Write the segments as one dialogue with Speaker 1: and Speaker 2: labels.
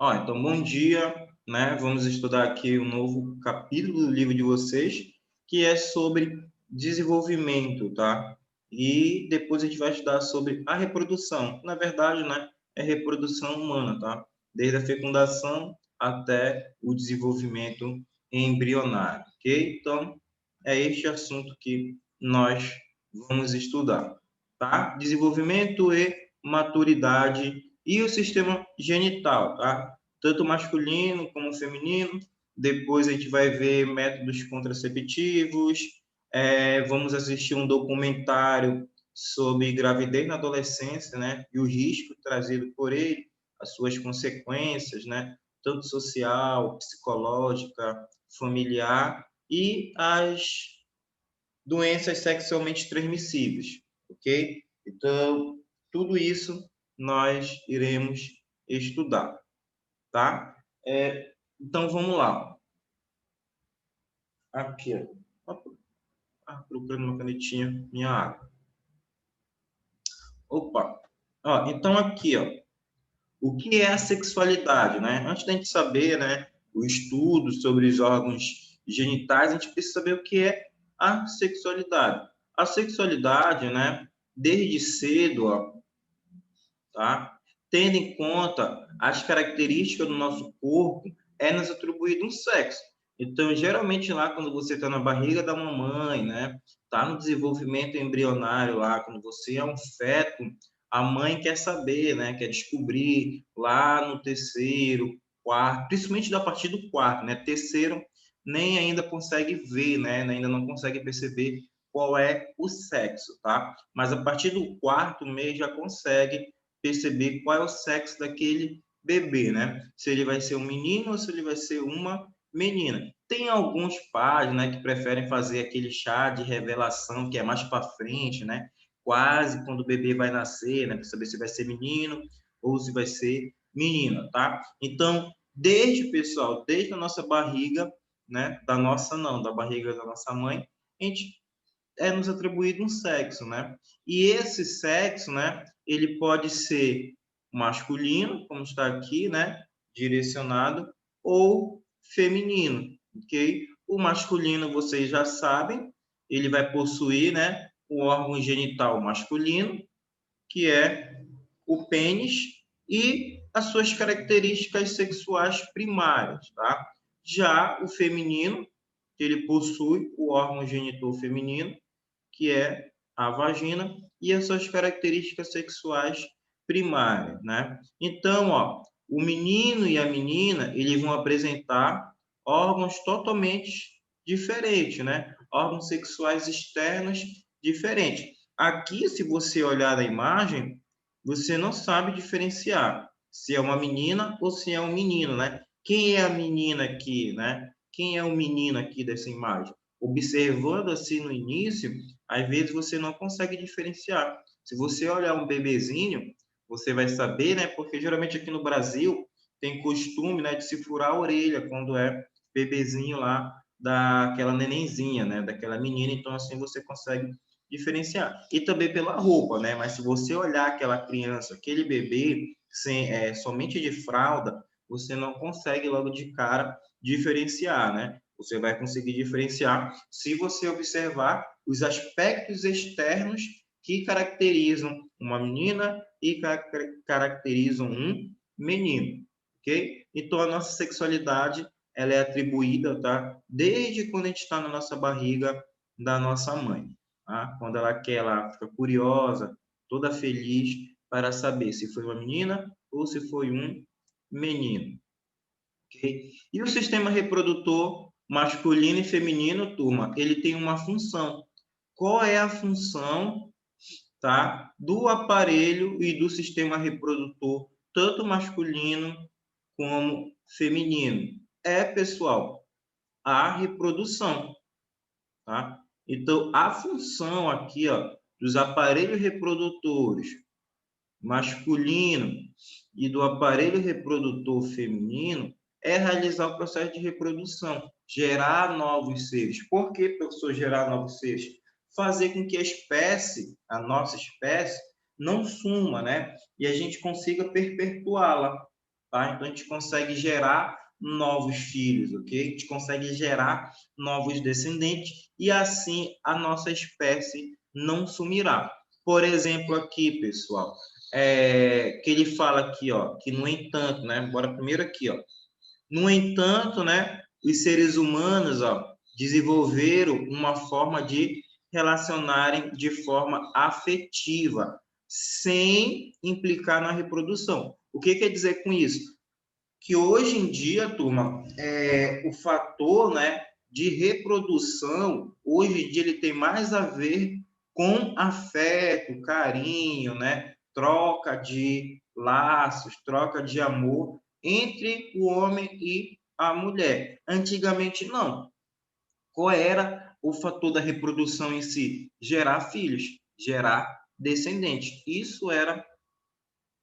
Speaker 1: Então, bom dia, né? Vamos estudar aqui um novo capítulo do livro de vocês, que é sobre desenvolvimento, tá? E depois a gente vai estudar sobre a reprodução. Na verdade, né, é reprodução humana, tá? Desde a fecundação até o desenvolvimento embrionário, ok? Então, é este assunto que nós vamos estudar, tá? Desenvolvimento e maturidade e o sistema genital, tá? Tanto masculino como feminino. Depois a gente vai ver métodos contraceptivos. Vamos assistir um documentário sobre gravidez na adolescência, né? E o risco trazido por ele, as suas consequências, né? Tanto social, psicológica, familiar e as doenças sexualmente transmissíveis, ok? Então, tudo isso nós iremos estudar, tá? Então, vamos lá. Aqui, procurando uma canetinha, minha água. Opa! Então, aqui, o que é a sexualidade, né? Antes da gente saber, né, o estudo sobre os órgãos genitais, a gente precisa saber o que é a sexualidade. A sexualidade, né, desde cedo, tá? Tendo em conta as características do nosso corpo, é nos atribuído um sexo. Então, geralmente lá quando você está na barriga da mamãe, né, tá no desenvolvimento embrionário lá, quando você é um feto, a mãe quer saber, né, quer descobrir lá no terceiro, quarto, principalmente a partir do quarto, né, terceiro nem ainda consegue ver, né, ainda não consegue perceber qual é o sexo, tá? Mas a partir do quarto mês já consegue perceber qual é o sexo daquele bebê, né? Se ele vai ser um menino ou se ele vai ser uma menina. Tem alguns pais, né, que preferem fazer aquele chá de revelação que é mais para frente, né? Quase quando o bebê vai nascer, né, para saber se vai ser menino ou se vai ser menina, tá? Então, desde a nossa barriga, né, da nossa não, da barriga da nossa mãe, a gente nos atribuído um sexo, né? E esse sexo, né, ele pode ser masculino, como está aqui, né, direcionado, ou feminino, ok? O masculino, vocês já sabem, ele vai possuir, né, o órgão genital masculino, que é o pênis, e as suas características sexuais primárias, tá? Já o feminino, ele possui o órgão genital feminino, que é a vagina, e as suas características sexuais primárias, né? Então, o menino e a menina, eles vão apresentar órgãos totalmente diferentes, né? Órgãos sexuais externos diferentes. Aqui, se você olhar a imagem, você não sabe diferenciar se é uma menina ou se é um menino, né? Quem é a menina aqui, né? Quem é o menino aqui dessa imagem? Observando assim no início, às vezes você não consegue diferenciar. Se você olhar um bebezinho, você vai saber, né? Porque geralmente aqui no Brasil tem costume, né, de se furar a orelha quando é bebezinho lá daquela nenenzinha, né, daquela menina. Então assim você consegue diferenciar. E também pela roupa, né? Mas se você olhar aquela criança, aquele bebê somente de fralda, você não consegue logo de cara diferenciar, né? Você vai conseguir diferenciar se você observar os aspectos externos que caracterizam uma menina e caracterizam um menino, ok? Então, a nossa sexualidade, ela é atribuída, tá? Desde quando a gente está na nossa barriga da nossa mãe, tá? Quando ela quer, ela fica curiosa, toda feliz para saber se foi uma menina ou se foi um menino. Okay? E o sistema reprodutor masculino e feminino, turma, ele tem uma função. Qual é a função, tá, do aparelho e do sistema reprodutor, tanto masculino como feminino? Pessoal, a reprodução, tá? Então, a função aqui, dos aparelhos reprodutores masculino e do aparelho reprodutor feminino é realizar o processo de reprodução, gerar novos seres. Por que, professor, gerar novos seres? Fazer com que a espécie, a nossa espécie, não suma, né? E a gente consiga perpetuá-la. tá? Então, a gente consegue gerar novos filhos, ok? A gente consegue gerar novos descendentes e, assim, a nossa espécie não sumirá. Por exemplo, aqui, pessoal, que ele fala aqui, ó, que, no entanto, né? Bora primeiro aqui, ó. No entanto, né, os seres humanos, ó, desenvolveram uma forma de relacionarem de forma afetiva, sem implicar na reprodução. O que quer dizer com isso? Que hoje em dia, turma, o fator, né, de reprodução, hoje em dia ele tem mais a ver com afeto, carinho, né, troca de laços, troca de amor entre o homem e a mulher. Antigamente não. Qual era o fator da reprodução em si? Gerar filhos, gerar descendentes. Isso era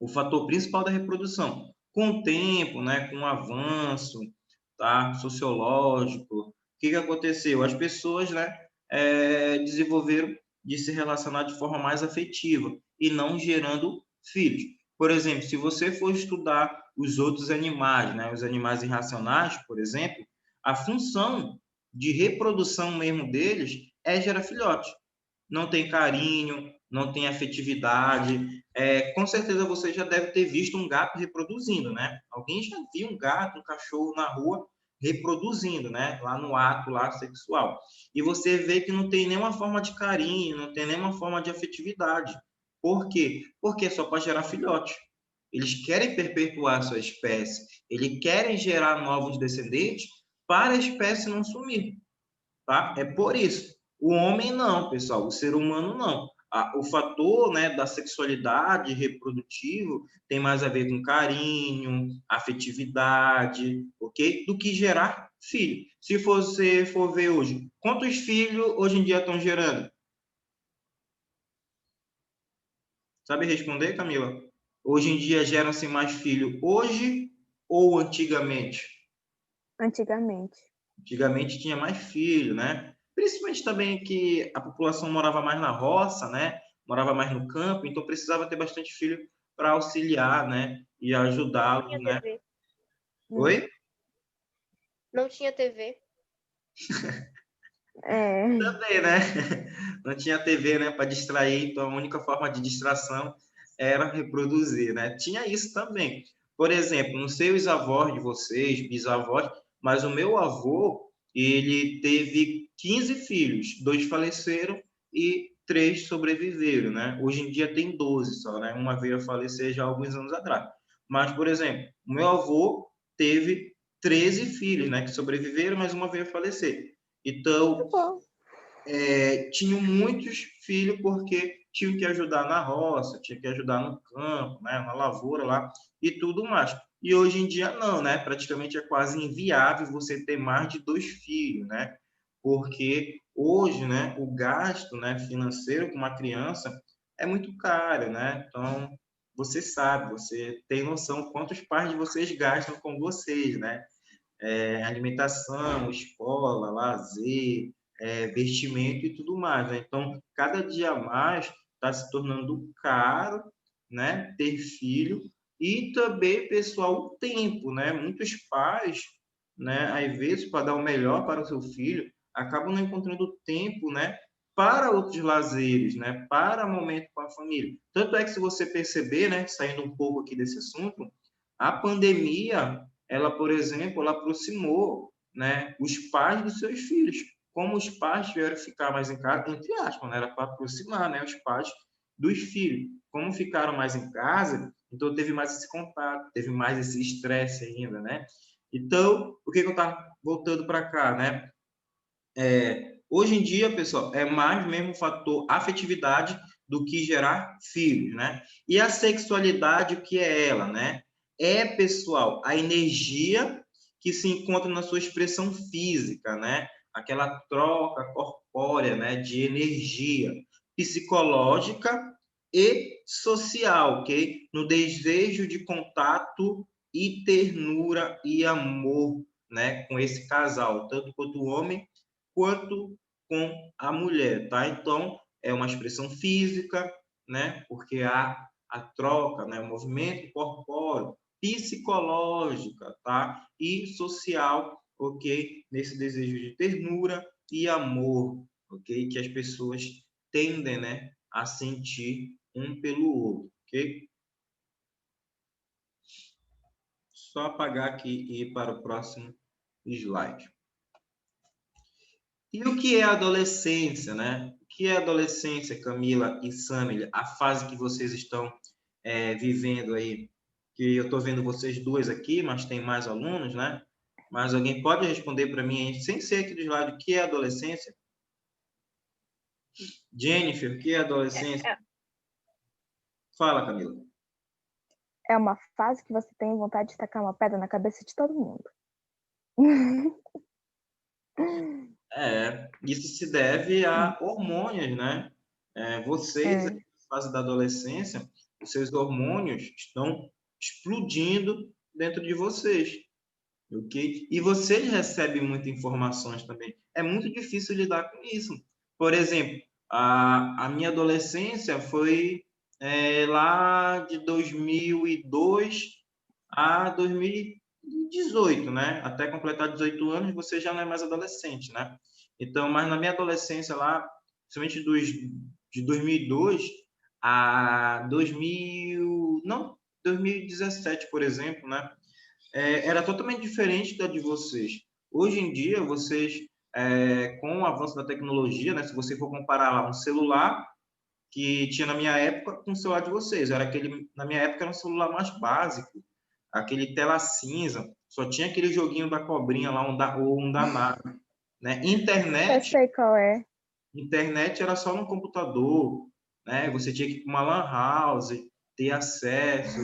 Speaker 1: o fator principal da reprodução. Com o tempo, né, com o avanço, tá, sociológico, o que aconteceu? As pessoas, né, desenvolveram de se relacionar de forma mais afetiva e não gerando filhos. Por exemplo, se você for estudar os outros animais, né, os animais irracionais, por exemplo, a função de reprodução mesmo deles é gerar filhotes. Não tem carinho, não tem afetividade. Com certeza você já deve ter visto um gato reproduzindo, né? Alguém já viu um gato, um cachorro na rua reproduzindo, né? Lá no ato lá sexual. E você vê que não tem nenhuma forma de carinho, não tem nenhuma forma de afetividade. Por quê? Porque é só para gerar filhote. Eles querem perpetuar a sua espécie, eles querem gerar novos descendentes para a espécie não sumir, tá? É por isso. O homem não, pessoal, o ser humano não. O fator, né, da sexualidade reprodutivo tem mais a ver com carinho, afetividade, ok? Do que gerar filho. Se você for ver hoje, quantos filhos hoje em dia estão gerando? Sabe responder, Camila? Hoje em dia geram-se mais filhos hoje ou antigamente?
Speaker 2: Antigamente.
Speaker 1: Antigamente tinha mais filho, né? Principalmente também que a população morava mais na roça, né? Morava mais no campo, então precisava ter bastante filho para auxiliar, né? E
Speaker 3: Tinha
Speaker 1: ajudá-los, né?
Speaker 3: TV.
Speaker 1: Oi?
Speaker 3: Não tinha TV.
Speaker 2: É.
Speaker 1: Também, né? Não tinha TV, né? Para distrair, então a única forma de distração era reproduzir, né? Tinha isso também. Por exemplo, não sei os avós de vocês, bisavós, mas o meu avô, ele teve 15 filhos, 2 faleceram e 3 sobreviveram, né? Hoje em dia tem 12 só, né? Uma veio a falecer já há alguns anos atrás. Mas, por exemplo, o meu avô teve 13 filhos, né? Que sobreviveram, mas uma veio a falecer.
Speaker 2: Muito
Speaker 1: Então,
Speaker 2: bom.
Speaker 1: tinham muitos filhos porque tinham que ajudar na roça, tinha que ajudar no campo, né, na lavoura lá e tudo mais. E hoje em dia não, né? Praticamente é quase inviável você ter mais de 2 filhos, né? Porque hoje, né, o gasto, né, financeiro com uma criança é muito caro, né? Então, você sabe, você tem noção quantos pais de vocês gastam com vocês, né? Alimentação, escola, lazer, vestimento e tudo mais, né? Então, cada dia mais está se tornando caro, né, ter filho e também, pessoal, o tempo, né? Muitos pais, né, às vezes, para dar o melhor para o seu filho, acabam não encontrando tempo, né, para outros lazeres, né, para momento com a família. Tanto é que se você perceber, né, saindo um pouco aqui desse assunto, a pandemia ela, por exemplo, ela aproximou, né, os pais dos seus filhos. Como os pais tiveram que ficar mais em casa, entre aspas, né, era para aproximar, né, os pais dos filhos. Como ficaram mais em casa, então teve mais esse contato, teve mais esse estresse ainda, né? Então, o que eu estava voltando para cá, né? Hoje em dia, pessoal, é mais mesmo o fator afetividade do que gerar filhos, né? E a sexualidade, o que é ela, né? Pessoal, a energia que se encontra na sua expressão física, né? Aquela troca corpórea, né? De energia psicológica e social, ok? No desejo de contato e ternura e amor, né? Com esse casal, tanto quanto o homem quanto com a mulher, tá? Então, é uma expressão física, né? Porque há a troca, né? O movimento corpóreo, psicológica, tá? E social, ok? Nesse desejo de ternura e amor, ok? Que as pessoas tendem, né, a sentir um pelo outro, ok? Só apagar aqui e ir para o próximo slide. E o que é adolescência, né? O que é adolescência, Camila e Sammy? A fase que vocês estão vivendo aí, que eu estou vendo vocês duas aqui, mas tem mais alunos, né? Mas alguém pode responder para mim, sem ser aqui do slide, o que é adolescência? Jennifer, o que é adolescência? Fala, Camila.
Speaker 2: É uma fase que você tem vontade de tacar uma pedra na cabeça de todo mundo.
Speaker 1: Isso se deve a hormônios, né? Vocês, na fase da adolescência, os seus hormônios estão explodindo dentro de vocês, ok? E vocês recebem muitas informações também. É muito difícil lidar com isso. Por exemplo, a minha adolescência foi lá de 2002 a 2018, né? Até completar 18 anos, você já não é mais adolescente, né? Então, mas na minha adolescência lá, principalmente de 2002 a 2017, por exemplo, né? Era totalmente diferente da de vocês. Hoje em dia, vocês, com o avanço da tecnologia, né? Se você for comparar lá um celular que tinha na minha época com o celular de vocês, na minha época era um celular mais básico, aquele tela cinza, só tinha aquele joguinho da cobrinha lá, ou um danado, né?
Speaker 2: Eu sei qual é.
Speaker 1: Internet era só no computador, né? Você tinha que ir para uma lan house, ter acesso,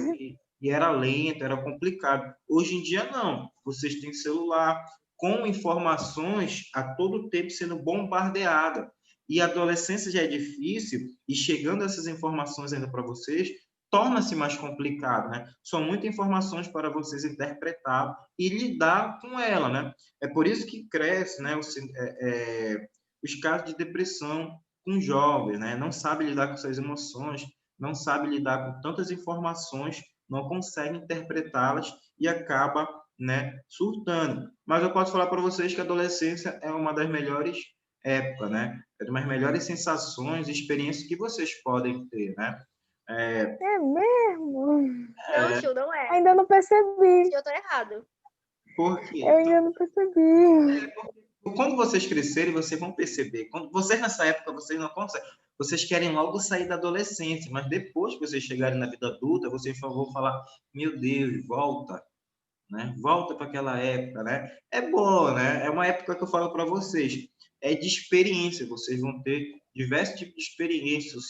Speaker 1: e era lento, era complicado. Hoje em dia, não. Vocês têm celular com informações a todo tempo sendo bombardeada. E a adolescência já é difícil, e chegando essas informações ainda para vocês, torna-se mais complicado, né? São muitas informações para vocês interpretar e lidar com ela, né? É por isso que cresce, né? Os casos de depressão com jovens, né? Não sabe lidar com suas emoções, não sabe lidar com tantas informações, não consegue interpretá-las e acaba, né, surtando. Mas eu posso falar para vocês que a adolescência é uma das melhores épocas, né? É uma das melhores sensações e experiências que vocês podem ter, né?
Speaker 2: É mesmo?
Speaker 3: Não, tio, não é.
Speaker 2: Ainda não percebi.
Speaker 3: Eu tô errado.
Speaker 1: Por quê?
Speaker 2: Eu ainda não percebi.
Speaker 1: Quando vocês crescerem, vocês vão perceber. Quando vocês, nessa época, vocês não conseguem. Vocês querem logo sair da adolescência, mas depois que vocês chegarem na vida adulta, vocês vão falar: meu Deus, volta, né? Volta para aquela época, né? É bom, né? É uma época que eu falo para vocês. É de experiência. Vocês vão ter diversos tipos de experiências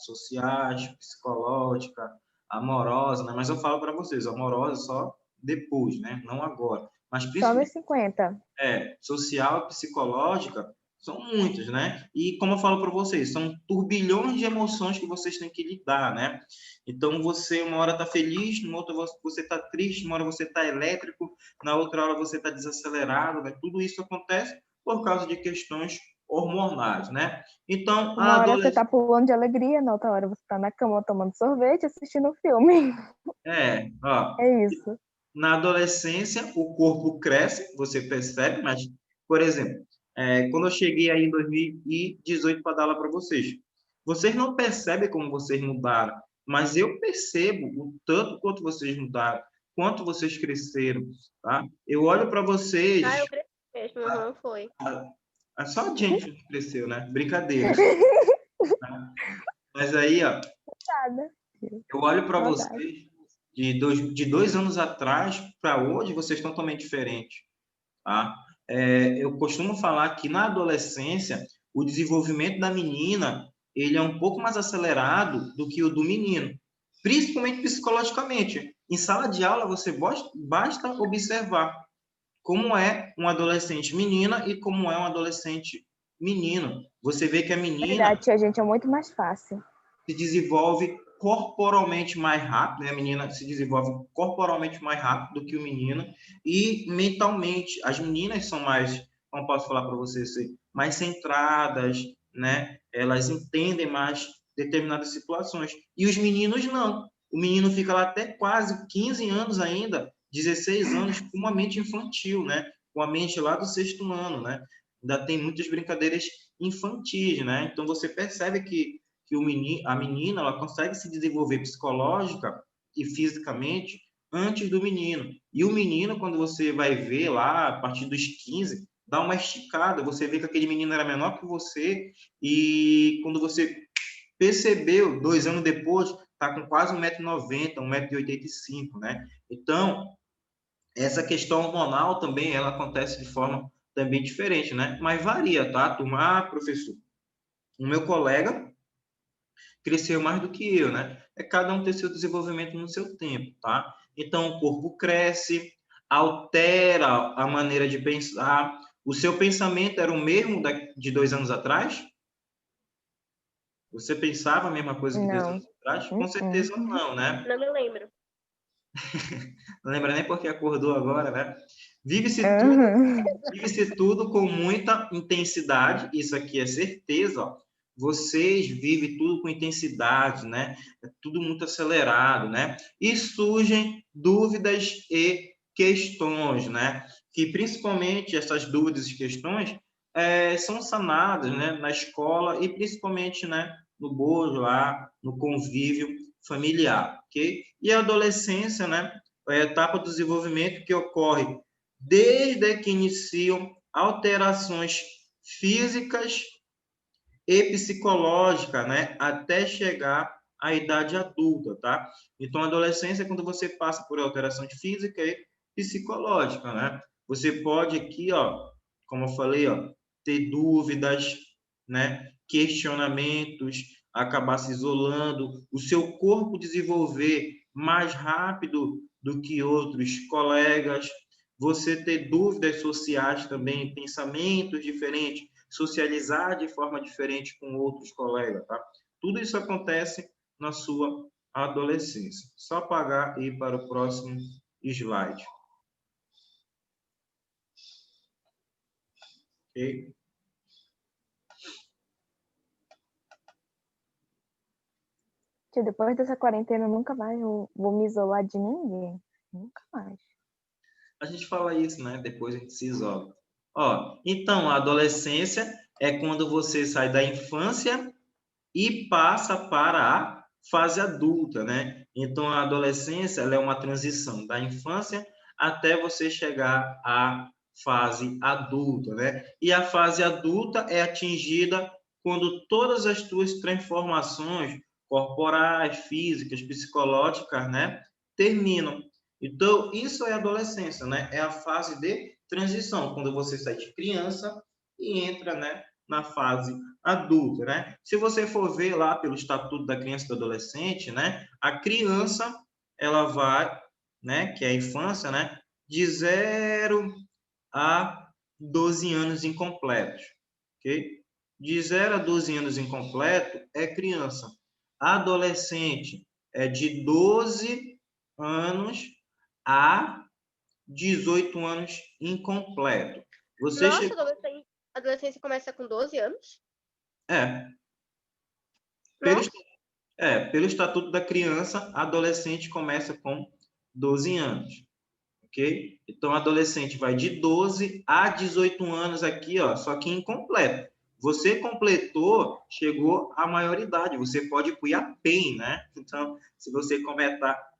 Speaker 1: sociais, psicológicas, amorosas, né? Mas eu falo para vocês, amorosa só depois, né? Não agora. Mas
Speaker 2: Só
Speaker 1: principalmente
Speaker 2: nos 50.
Speaker 1: social e psicológica, são muitas, né? E como eu falo para vocês, são turbilhões de emoções que vocês têm que lidar, né? Então, você uma hora está feliz, uma outra você está triste, uma hora você está elétrico, na outra hora você está desacelerado, né? Tudo isso acontece por causa de questões hormonais, né? Então,
Speaker 2: Uma hora você tá pulando de alegria, na outra hora você tá na cama tomando sorvete, assistindo um filme. É isso.
Speaker 1: Na adolescência, o corpo cresce, você percebe, mas, por exemplo, quando eu cheguei aí em 2018 para dar aula para vocês não percebem como vocês mudaram, mas eu percebo o tanto quanto vocês mudaram, quanto vocês cresceram, tá? Eu olho para vocês...
Speaker 3: eu cresci mesmo, foi.
Speaker 1: Só a gente que cresceu, né? Brincadeira. Mas aí, ó, eu olho para vocês... De 2 anos atrás para hoje, vocês estão totalmente diferentes. Tá? Eu costumo falar que na adolescência, o desenvolvimento da menina ele é um pouco mais acelerado do que o do menino, principalmente psicologicamente. Em sala de aula, você basta observar como é um adolescente menina e como é um adolescente menino. Você vê que a menina...
Speaker 2: Verdade, a gente é muito mais fácil.
Speaker 1: Se desenvolve corporalmente mais rápido, né? A menina se desenvolve corporalmente mais rápido do que o menino e mentalmente. As meninas são mais, como posso falar para vocês, mais centradas, né? Elas entendem mais determinadas situações. E os meninos não. o menino fica lá até quase 15 anos ainda, 16 anos, com uma mente infantil, né? Com a mente lá do 6º ano, né? Ainda tem muitas brincadeiras infantis, né? Então, você percebe que a menina ela consegue se desenvolver psicológica e fisicamente antes do menino. E o menino, quando você vai ver lá, a partir dos 15, dá uma esticada, você vê que aquele menino era menor que você, e quando você percebeu, 2 anos depois, está com quase 1,90 m, 1,85 m, né? Então, essa questão hormonal também, ela acontece de forma também diferente, né? Mas varia, tá, turma? Professor, o meu colega cresceu mais do que eu, né? É cada um ter seu desenvolvimento no seu tempo, tá? Então, o corpo cresce, altera a maneira de pensar. O seu pensamento era o mesmo de 2 anos atrás? Você pensava a mesma coisa que 2
Speaker 2: Não.
Speaker 1: anos atrás? Com certeza não, né?
Speaker 3: Não me lembro.
Speaker 1: Não lembra nem porque acordou agora, né? Vive-se tudo com muita intensidade, isso aqui é certeza, ó. Vocês vivem tudo com intensidade, né? É tudo muito acelerado, né? E surgem dúvidas e questões, né? Que principalmente essas dúvidas e questões são sanadas, né? Na escola e principalmente, né? No bojo lá, no convívio familiar, ok? E a adolescência, né? É a etapa do desenvolvimento que ocorre desde que iniciam alterações físicas e psicológicas, né, até chegar à idade adulta, tá? Então, a adolescência é quando você passa por alterações física e psicológica, né? Você pode aqui, ó, como eu falei, ó, ter dúvidas, né, questionamentos, acabar se isolando, o seu corpo desenvolver mais rápido do que outros colegas, você ter dúvidas sociais também, pensamentos diferentes, socializar de forma diferente com outros colegas, tá? Tudo isso acontece na sua adolescência. Só apagar e ir para o próximo slide. Ok?
Speaker 2: Depois dessa quarentena, nunca mais eu vou me isolar de ninguém. Nunca mais.
Speaker 1: A gente fala isso, né? Depois a gente se isola. Ó, então, a adolescência é quando você sai da infância e passa para a fase adulta, né? Então, a adolescência ela é uma transição da infância até você chegar à fase adulta, né? E a fase adulta é atingida quando todas as tuas transformações corporais, físicas, psicológicas, né, terminam. Então, isso é a adolescência, né? É a fase de transição, quando você sai de criança e entra, né, na fase adulta, né? Se você for ver lá pelo Estatuto da Criança e do Adolescente, né, a criança ela vai, né, que é a infância, né, de 0 a 12 anos incompletos, ok? De 0 a 12 anos incompleto é criança. Adolescente é de 12 anos a 18 anos incompleto. Você
Speaker 3: Nossa, a adolescência começa com 12 anos?
Speaker 1: É. Pelo,
Speaker 3: Nossa.
Speaker 1: pelo Estatuto da Criança, adolescente começa com 12 anos, ok? Então, adolescente vai de 12 a 18 anos aqui, ó, só que incompleto. Você completou, chegou à maioridade, você pode ir para a PEN, né? Então, se você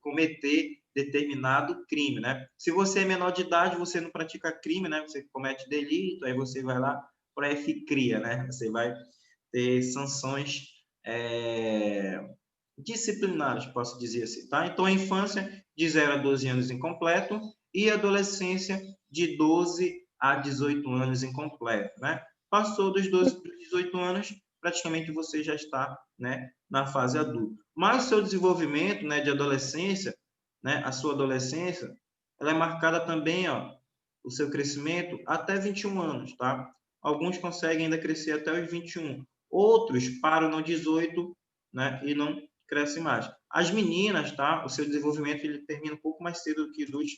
Speaker 1: cometer determinado crime, né? Se você é menor de idade, você não pratica crime, né? Você comete delito, aí você vai lá para a FCRIA, né? Você vai ter sanções disciplinares, posso dizer assim, tá? Então, a infância de 0 a 12 anos incompleto e a adolescência de 12 a 18 anos incompleto, né? Passou dos 12 para os 18 anos, praticamente você já está, né, na fase adulta. Mas o seu desenvolvimento, né, de adolescência, né, a sua adolescência, ela é marcada também, ó, o seu crescimento até 21 anos, tá? Alguns conseguem ainda crescer até os 21. Outros param no 18, né, e não crescem mais. As meninas, tá? O seu desenvolvimento ele termina um pouco mais cedo do que dos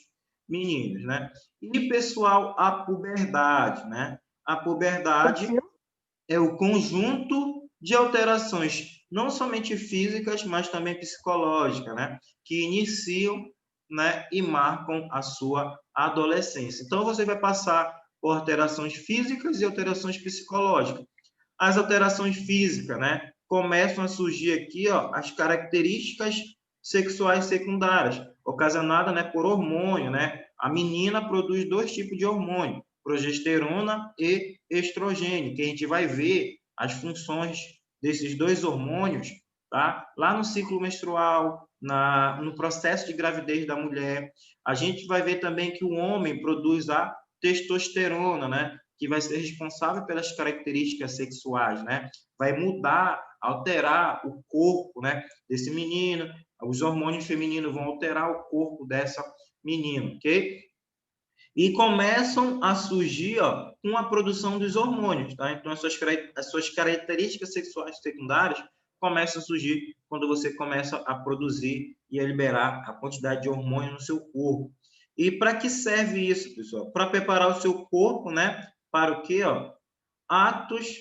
Speaker 1: meninos, né? E, pessoal, a puberdade, né? A puberdade é o conjunto de alterações não somente físicas, mas também psicológicas, né? Que iniciam, né, e marcam a sua adolescência. Então, você vai passar por alterações físicas e alterações psicológicas. As alterações físicas, né, começam a surgir aqui, ó, as características sexuais secundárias, ocasionadas, né, por hormônio, né? A menina produz 2 tipos de hormônio, progesterona e estrogênio, que a gente vai ver as funções desses 2 hormônios, tá? Lá no ciclo menstrual, no processo de gravidez da mulher. A gente vai ver também que o homem produz a testosterona, né? Que vai ser responsável pelas características sexuais, né? Vai mudar, alterar o corpo, né, desse menino. Os hormônios femininos vão alterar o corpo dessa menina, ok? E começam a surgir, ó, com a produção dos hormônios, tá? Então, as suas características sexuais secundárias começam a surgir quando você começa a produzir e a liberar a quantidade de hormônio no seu corpo. E para que serve isso, pessoal? Para preparar o seu corpo, né? Para o quê, ó? Atos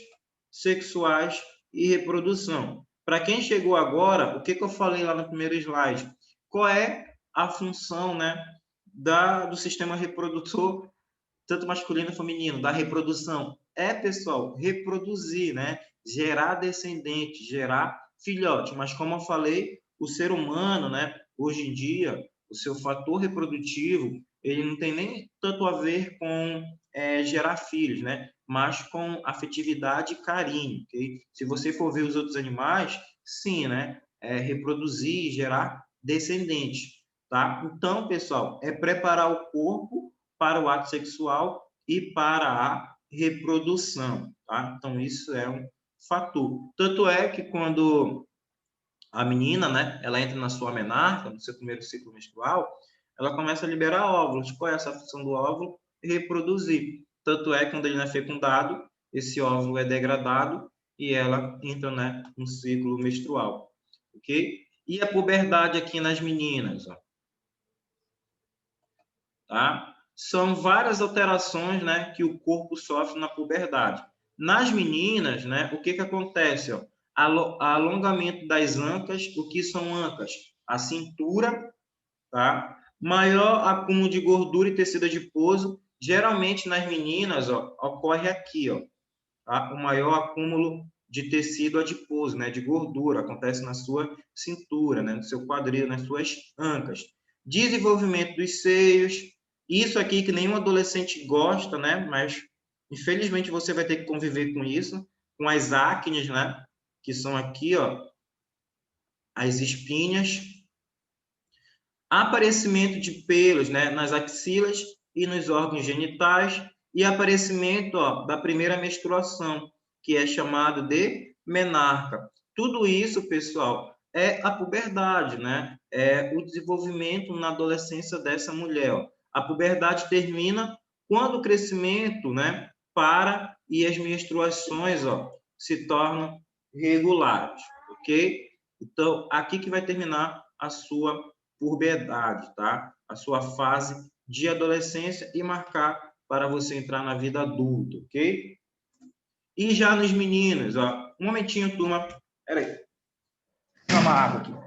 Speaker 1: sexuais e reprodução. Para quem chegou agora, o que eu falei lá no primeiro slide? Qual é a função, né, do sistema reprodutor, tanto masculino e feminino, da reprodução? É, pessoal, reproduzir, né? Gerar descendente, gerar filhote. Mas, como eu falei, o ser humano, né, hoje em dia, o seu fator reprodutivo, ele não tem nem tanto a ver com gerar filhos, né? Mas com afetividade e carinho, ok? Se você for ver os outros animais, sim, né? Reproduzir, gerar descendentes, tá? Então, pessoal, é preparar o corpo para o ato sexual e para a reprodução, tá? Então, isso é um fator. Tanto é que quando a menina, né, ela entra na sua menarca, no seu primeiro ciclo menstrual, ela começa a liberar óvulos. Qual é essa função do óvulo? Reproduzir. Tanto é que quando ele não é fecundado, esse óvulo é degradado e ela entra, né, no ciclo menstrual, ok? E a puberdade aqui nas meninas, ó, tá? São várias alterações, né, que o corpo sofre na puberdade. Nas meninas, né, o que que acontece, ó? Alongamento das ancas. O que são ancas? A cintura, tá? Maior acúmulo de gordura e tecido adiposo. Geralmente nas meninas, ó, ocorre aqui, ó, tá? O maior acúmulo de tecido adiposo, né, de gordura, acontece na sua cintura, né, no seu quadril, nas suas ancas. Desenvolvimento dos seios. Isso aqui que nenhum adolescente gosta, né, mas infelizmente você vai ter que conviver com isso, com as acnes, né, que são aqui, ó, as espinhas. Aparecimento de pelos, né, nas axilas e nos órgãos genitais, e aparecimento, ó, da primeira menstruação, que é chamado de menarca. Tudo isso, pessoal, é a puberdade, né? É o desenvolvimento na adolescência dessa mulher. Ó. A puberdade termina quando o crescimento, né, para e as menstruações, ó, se tornam regulares, ok? Então, aqui que vai terminar a sua puberdade, tá? A sua fase de adolescência e marcar para você entrar na vida adulta, ok? E já nos meninos, ó, um momentinho, turma. Peraí. Vou tomar água aqui.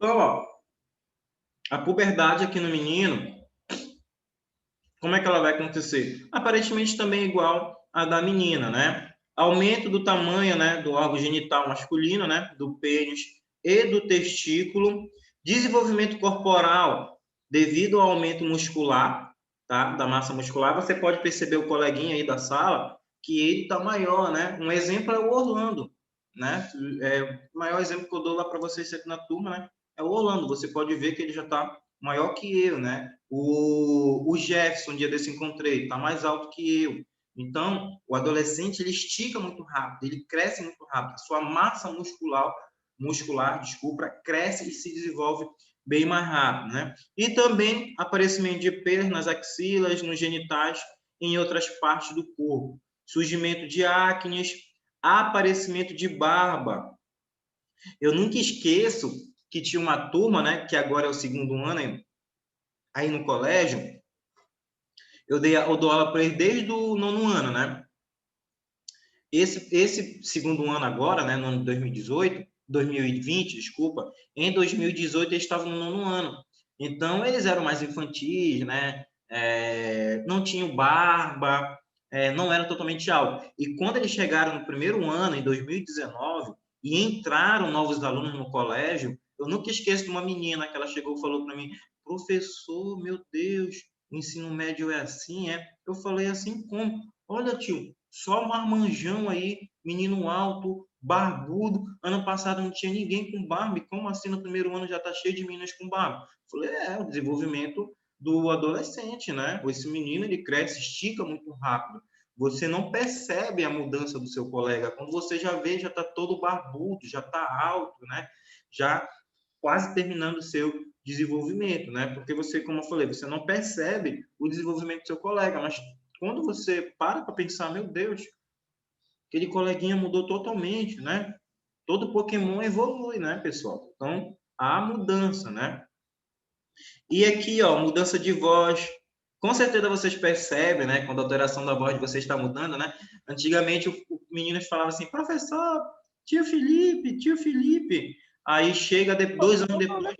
Speaker 1: Então, ó, a puberdade aqui no menino, como é que ela vai acontecer? Aparentemente também igual à da menina, né? Aumento do tamanho, né, do órgão genital masculino, né, do pênis e do testículo. Desenvolvimento corporal devido ao aumento muscular, tá? Da massa muscular. Você pode perceber o coleguinha aí da sala que ele tá maior, né? Um exemplo é o Orlando, né? O maior exemplo que eu dou lá para vocês aqui na turma, né? É o Orlando. Você pode ver que ele já tá maior que eu, né? O Jefferson, um dia desse encontrei, tá mais alto que eu. Então, o adolescente, ele estica muito rápido, ele cresce muito rápido, a sua massa muscular, cresce e se desenvolve bem mais rápido, né? E também aparecimento de pelos nas axilas, nos genitais, em outras partes do corpo. Surgimento de acnes, aparecimento de barba. Eu nunca esqueço que tinha uma turma, né, que agora é o 2º ano aí no colégio, eu dou aula para eles desde o 9º ano, né? Esse 2º ano agora, né, no ano de 2020, desculpa, em 2018 eles estavam no 9º ano. Então, eles eram mais infantis, né? Não tinham barba, não eram totalmente altos. E quando eles chegaram no 1º ano, em 2019, e entraram novos alunos no colégio, eu nunca esqueço de uma menina que ela chegou e falou para mim, professor, meu Deus, o ensino médio é assim, é? Eu falei assim, como? Olha, tio, só um marmanjão aí, menino alto, barbudo. Ano passado não tinha ninguém com barba. Como assim no 1º ano já está cheio de meninas com barba? Falei, o desenvolvimento do adolescente, né? Esse menino, ele cresce, estica muito rápido. Você não percebe a mudança do seu colega. Quando você já vê, já está todo barbudo, já está alto, né? Já quase terminando o seu desenvolvimento, né? Porque você, como eu falei, você não percebe o desenvolvimento do seu colega, mas quando você para pensar, meu Deus, aquele coleguinha mudou totalmente, né? Todo Pokémon evolui, né, pessoal? Então, há mudança, né? E aqui, ó, mudança de voz. Com certeza vocês percebem, né, quando a alteração da voz de vocês está mudando, né? Antigamente, o menino falava assim, professor, tio Felipe. Aí chega 2 anos depois,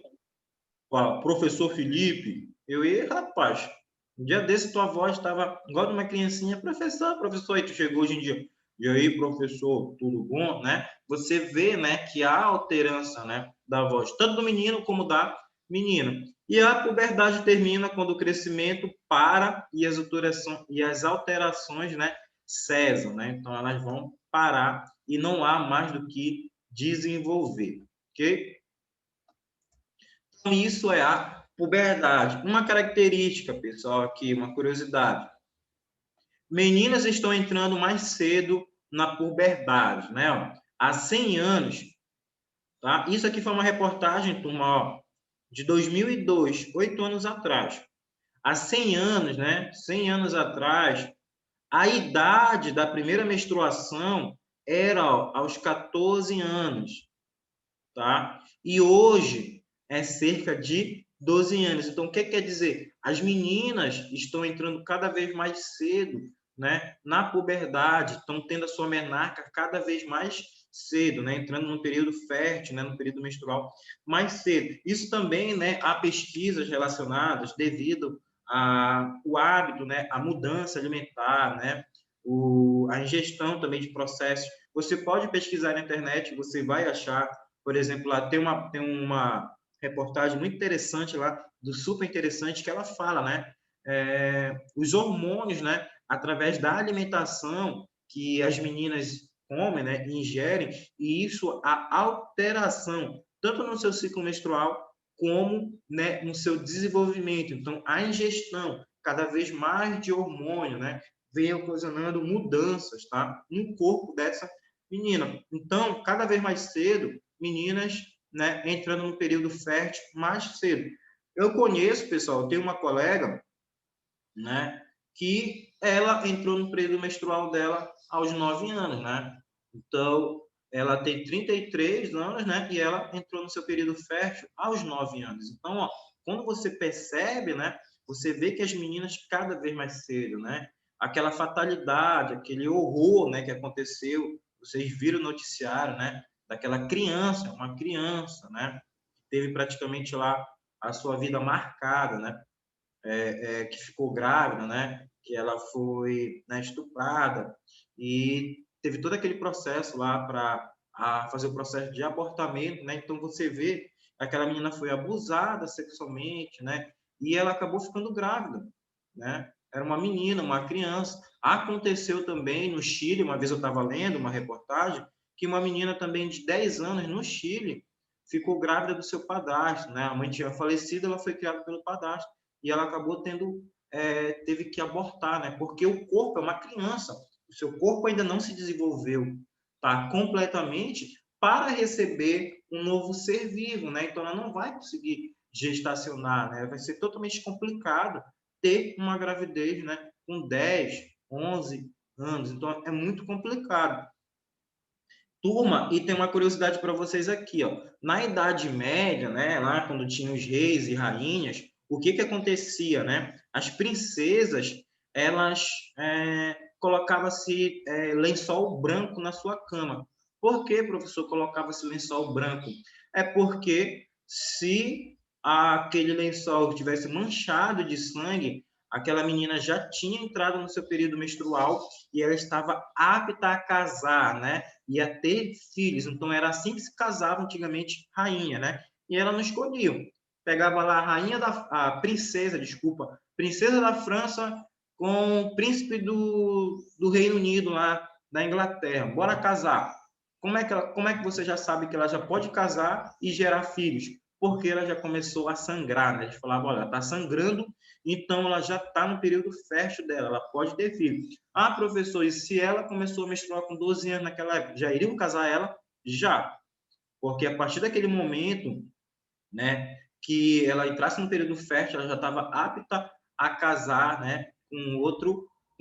Speaker 1: ó, professor Felipe. Eu ia, rapaz, um dia desse tua voz estava igual de uma criancinha, professor, aí tu chegou hoje em dia. E aí, professor, tudo bom, né? Você vê, né, que há alterança, né, da voz, tanto do menino como da menina. E a puberdade termina quando o crescimento para e as alterações, né, cessam, né? Então elas vão parar e não há mais do que desenvolver, ok? Então isso é a puberdade. Uma característica, pessoal, aqui, uma curiosidade. Meninas estão entrando mais cedo na puberdade, né? Ó, há 100 anos, tá? Isso aqui foi uma reportagem, turma, ó, de 2002, 8 anos atrás. Há 100 anos, né? 100 anos atrás, a idade da primeira menstruação era ó, aos 14 anos, tá? E hoje é cerca de 12 anos. Então, o que quer dizer? As meninas estão entrando cada vez mais cedo, né, na puberdade, estão tendo a sua menarca cada vez mais cedo, né, entrando no período fértil, né, no período menstrual mais cedo. Isso também, né, há pesquisas relacionadas devido ao hábito, né, a mudança alimentar, né, a ingestão também de processos. Você pode pesquisar na internet, você vai achar, por exemplo, lá tem uma reportagem muito interessante lá, super interessante, que ela fala, né, os hormônios, né, através da alimentação que as meninas comem, né, ingerem, e isso, a alteração, tanto no seu ciclo menstrual, como, né, no seu desenvolvimento. Então, a ingestão cada vez mais de hormônio, né, vem ocasionando mudanças, tá, no corpo dessa menina. Então, cada vez mais cedo, meninas, né, entrando no período fértil mais cedo. Eu conheço, pessoal, eu tenho uma colega, né, que ela entrou no período menstrual dela aos 9 anos, né? Então, ela tem 33 anos, né? E ela entrou no seu período fértil aos 9 anos. Então, ó, quando você percebe, né? Você vê que as meninas cada vez mais cedo, né? Aquela fatalidade, aquele horror, né? Que aconteceu, vocês viram o noticiário, né? Daquela criança, uma criança, né? Que teve praticamente lá a sua vida marcada, né? Que ficou grávida, né? Que ela foi, né, estuprada e teve todo aquele processo lá para fazer o processo de abortamento, né? Então você vê aquela menina foi abusada sexualmente, né? E ela acabou ficando grávida, né? Era uma menina, uma criança. Aconteceu também no Chile, uma vez eu estava lendo uma reportagem, que uma menina também de 10 anos no Chile ficou grávida do seu padrasto, né? A mãe tinha falecido, ela foi criada pelo padrasto e ela acabou tendo teve que abortar, né? Porque o corpo é uma criança, o seu corpo ainda não se desenvolveu, tá, completamente para receber um novo ser vivo, né? Então ela não vai conseguir gestacionar, né? Vai ser totalmente complicado ter uma gravidez, né, com 10, 11 anos. Então é muito complicado. Turma, e tem uma curiosidade para vocês aqui, ó. Na Idade Média, né, lá quando tinha os reis e rainhas, o que que acontecia, né? As princesas, elas colocavam-se lençol branco na sua cama. Por que, professor, colocava-se lençol branco? É porque se aquele lençol estivesse manchado de sangue, aquela menina já tinha entrado no seu período menstrual e ela estava apta a casar, né? Ia ter filhos. Então, era assim que se casava antigamente rainha, né? E ela não escolhia. Pegava lá a princesa, desculpa, princesa da França com o príncipe do Reino Unido lá da Inglaterra. Bora casar. Como é que você já sabe que ela já pode casar e gerar filhos? Porque ela já começou a sangrar, né? A gente falava, olha, ela está sangrando, então ela já está no período fértil dela, ela pode ter filho. Ah, professor, e se ela começou a menstruar com 12 anos naquela época, já iriam casar ela? Já. Porque a partir daquele momento, né, que ela entrasse no período fértil, ela já estava apta a casar, né, com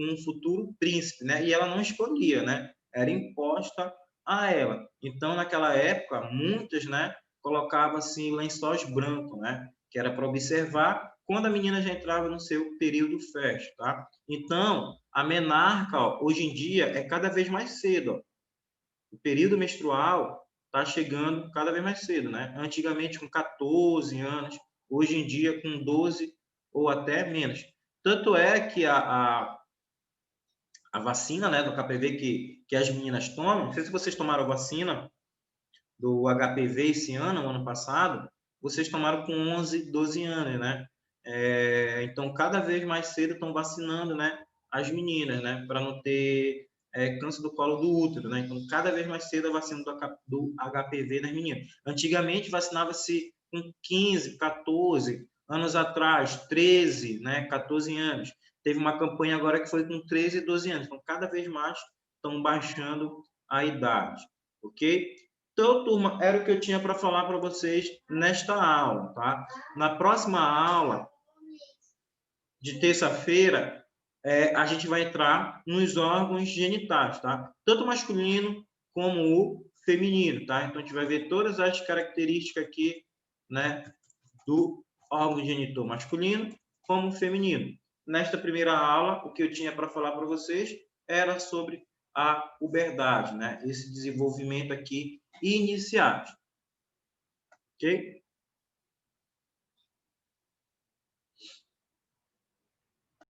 Speaker 1: um futuro príncipe, né? E ela não escolhia, né? Era imposta a ela. Então, naquela época, muitas, né, colocavam assim lençóis brancos, né, que era para observar quando a menina já entrava no seu período fértil, tá? Então, a menarca, ó, hoje em dia é cada vez mais cedo, ó. O período menstrual está chegando cada vez mais cedo, né? Antigamente com 14 anos, hoje em dia com 12 ou até menos. Tanto é que a vacina, né, do HPV que as meninas tomam, não sei se vocês tomaram a vacina do HPV esse ano, ano passado, vocês tomaram com 11, 12 anos, né? Então, cada vez mais cedo estão vacinando, né, as meninas, né, para não ter câncer do colo do útero, né? Então, cada vez mais cedo a vacina do HPV nas meninas. Antigamente, vacinava-se com 15, 14 anos atrás, 13, né, 14 anos. Teve uma campanha agora que foi com 13 e 12 anos. Então, cada vez mais estão baixando a idade, ok? Então, turma, era o que eu tinha para falar para vocês nesta aula, tá? Na próxima aula, de terça-feira, a gente vai entrar nos órgãos genitais, tá? Tanto o masculino como o feminino, tá? Então, a gente vai ver todas as características aqui, né, do órgão genital masculino como feminino. Nesta primeira aula, o que eu tinha para falar para vocês era sobre a puberdade, né? Esse desenvolvimento aqui iniciado. Ok?